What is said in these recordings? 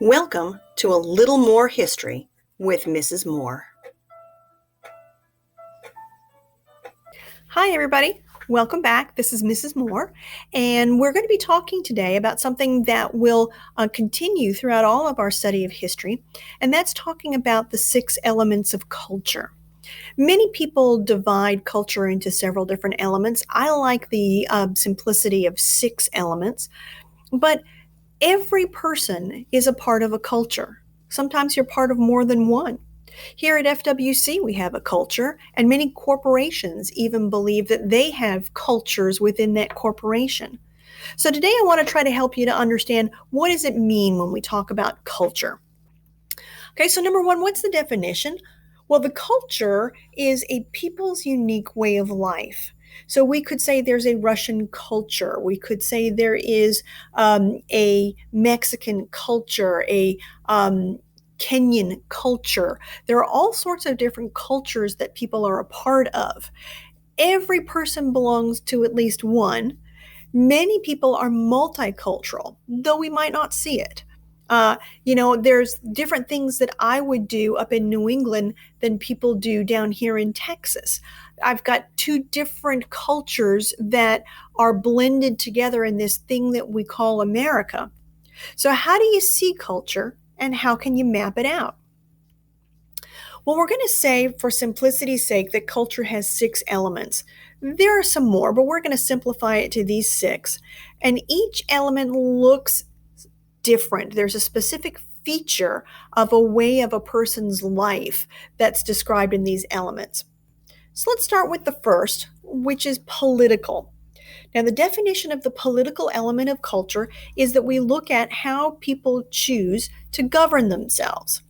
Welcome to A Little More History with Mrs. Moore. Hi, everybody. Welcome back. This is Mrs. Moore, and we're going to be talking today about something that will continue throughout all of our study of history, and that's talking about the 6 elements of culture. Many people divide culture into several different elements. I like the simplicity of 6 elements, but every person is a part of a culture. Sometimes you're part of more than one. Here at FWC, we have a culture, and many corporations even believe that they have cultures within that corporation. So today I want to try to help you to understand, what does it mean when we talk about culture? Okay, so number one, what's the definition? Well, the culture is a people's unique way of life. So we could say there's a Russian culture. We could say there is a Mexican culture, a Kenyan culture. There are all sorts of different cultures that people are a part of. Every person belongs to at least one. Many people are multicultural, though we might not see it. There's different things that I would do up in New England than people do down here in Texas. I've got 2 different cultures that are blended together in this thing that we call America. So how do you see culture, and how can you map it out? Well, we're going to say, for simplicity's sake, that culture has 6 elements. There are some more, but we're going to simplify it to these 6. And each element looks different. There's a specific feature of a way of a person's life that's described in these elements. So let's start with the first, which is political. Now, the definition of the political element of culture is that we look at how people choose to govern themselves.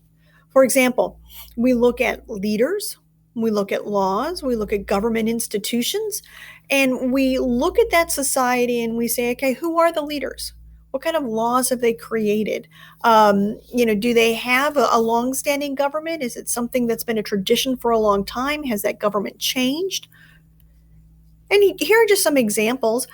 For example, we look at leaders, we look at laws, we look at government institutions, and we look at that society and we say, okay, who are the leaders? What kind of laws have they created? Do they have a long-standing government? Is it something that's been a tradition for a long time? Has that government changed? And here are just some examples.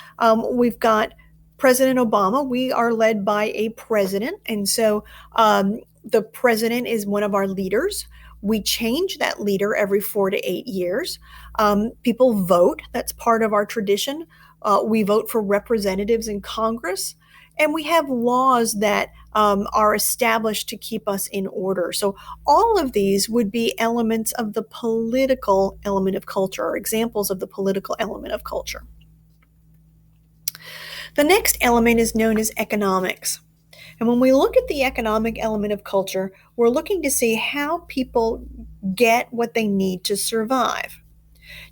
We've got President Obama. We are led by a president, and so the president is one of our leaders. We change that leader every 4 to 8 years. People vote. That's part of our tradition. We vote for representatives in Congress. And we have laws that are established to keep us in order. So all of these would be elements of the political element of culture, or examples of the political element of culture. The next element is known as economics. And when we look at the economic element of culture, we're looking to see how people get what they need to survive.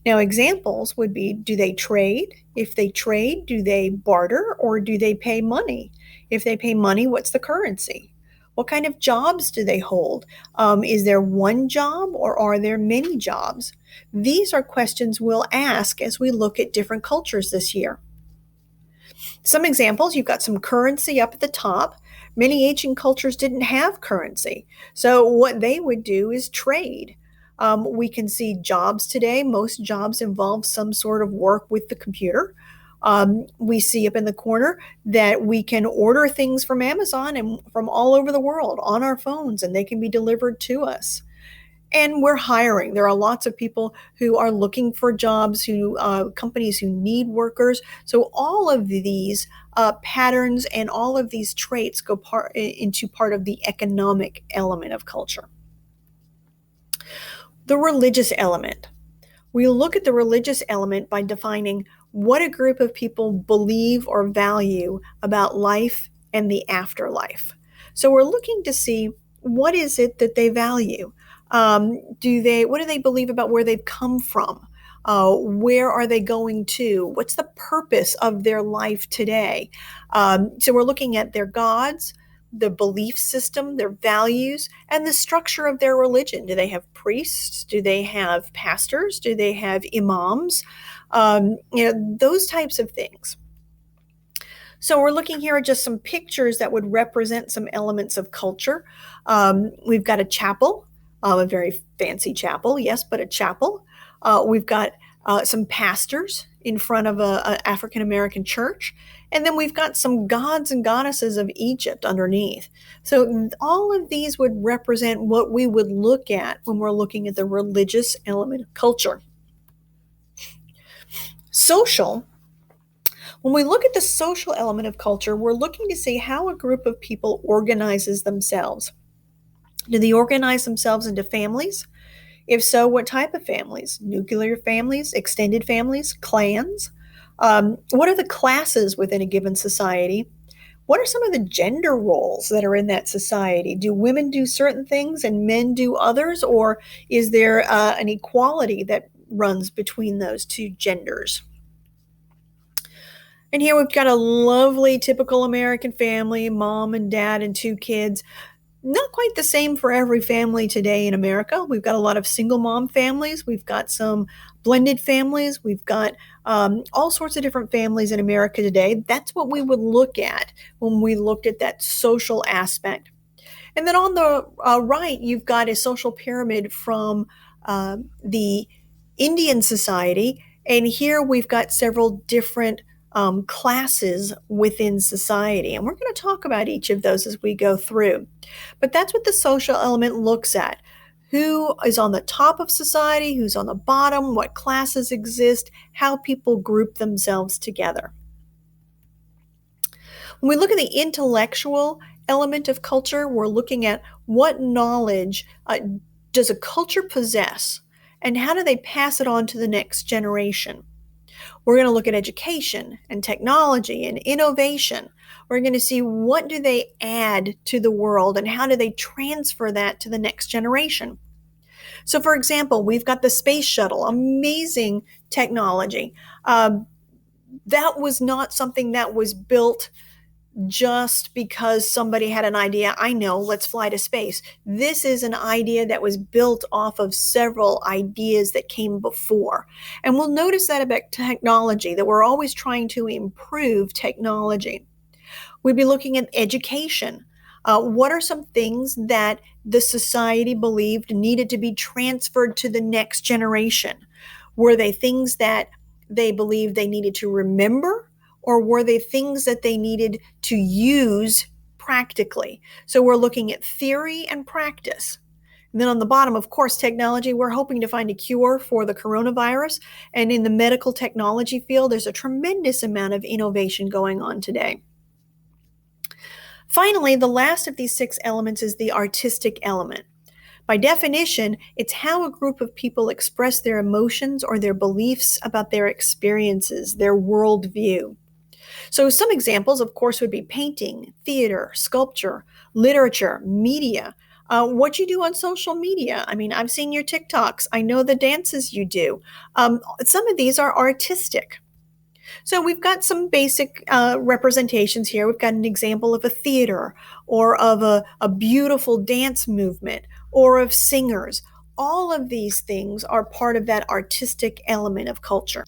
Now, examples would be, do they trade? If they trade, do they barter, or do they pay money? If they pay money, what's the currency? What kind of jobs do they hold? Is there one job, or are there many jobs? These are questions we'll ask as we look at different cultures this year. Some examples, you've got some currency up at the top. Many ancient cultures didn't have currency. So what they would do is trade. We can see jobs today. Most jobs involve some sort of work with the computer. We see up in the corner that we can order things from Amazon and from all over the world on our phones, and they can be delivered to us. And we're hiring. There are lots of people who are looking for jobs, companies who need workers. So all of these patterns and all of these traits go into part of the economic element of culture. The religious element. We look at the religious element by defining what a group of people believe or value about life and the afterlife. So we're looking to see, what is it that they value? What do they believe about where they've come from? Where are they going to? What's the purpose of their life today? So we're looking at their gods, the belief system, their values, and the structure of their religion. Do they have priests? Do they have pastors? Do they have imams? Those types of things. So we're looking here at just some pictures that would represent some elements of culture. We've got a chapel, a very fancy chapel, yes, but a chapel. We've got some pastors in front of an African-American church, And then we've got some gods and goddesses of Egypt underneath. So all of these would represent what we would look at when we're looking at the religious element of culture. Social, when we look at the social element of culture, we're looking to see how a group of people organizes themselves. Do they organize themselves into families? If so, what type of families? Nuclear families, extended families, clans? What are the classes within a given society? What are some of the gender roles that are in that society? Do women do certain things and men do others? Or is there an equality that runs between those two genders? And here we've got a lovely typical American family, mom and dad and two kids. Not quite the same for every family today in America. We've got a lot of single mom families. We've got some blended families. We've got all sorts of different families in America today. That's what we would look at when we looked at that social aspect. And then on the right, you've got a social pyramid from the Indian society. And here we've got several different classes within society. And we're going to talk about each of those as we go through. But that's what the social element looks at. Who is on the top of society, who's on the bottom, what classes exist, how people group themselves together. When we look at the intellectual element of culture, we're looking at what knowledge does a culture possess and how do they pass it on to the next generation. We're going to look at education and technology and innovation. We're going to see what do they add to the world and how do they transfer that to the next generation. So for example, we've got the space shuttle, amazing technology. That was not something that was built just because somebody had an idea. I know, let's fly to space. This is an idea that was built off of several ideas that came before. And we'll notice that about technology, that we're always trying to improve technology. We'd be looking at education. What are some things that the society believed needed to be transferred to the next generation? Were they things that they believed they needed to remember? Or were they things that they needed to use practically? So we're looking at theory and practice. And then on the bottom, of course, technology. We're hoping to find a cure for the coronavirus. And in the medical technology field, there's a tremendous amount of innovation going on today. Finally, the last of these 6 elements is the artistic element. By definition, it's how a group of people express their emotions or their beliefs about their experiences, their worldview. So some examples, of course, would be painting, theater, sculpture, literature, media, what you do on social media. I mean, I've seen your TikToks. I know the dances you do. Some of these are artistic. So we've got some basic representations here. We've got an example of a theater or of a beautiful dance movement or of singers. All of these things are part of that artistic element of culture.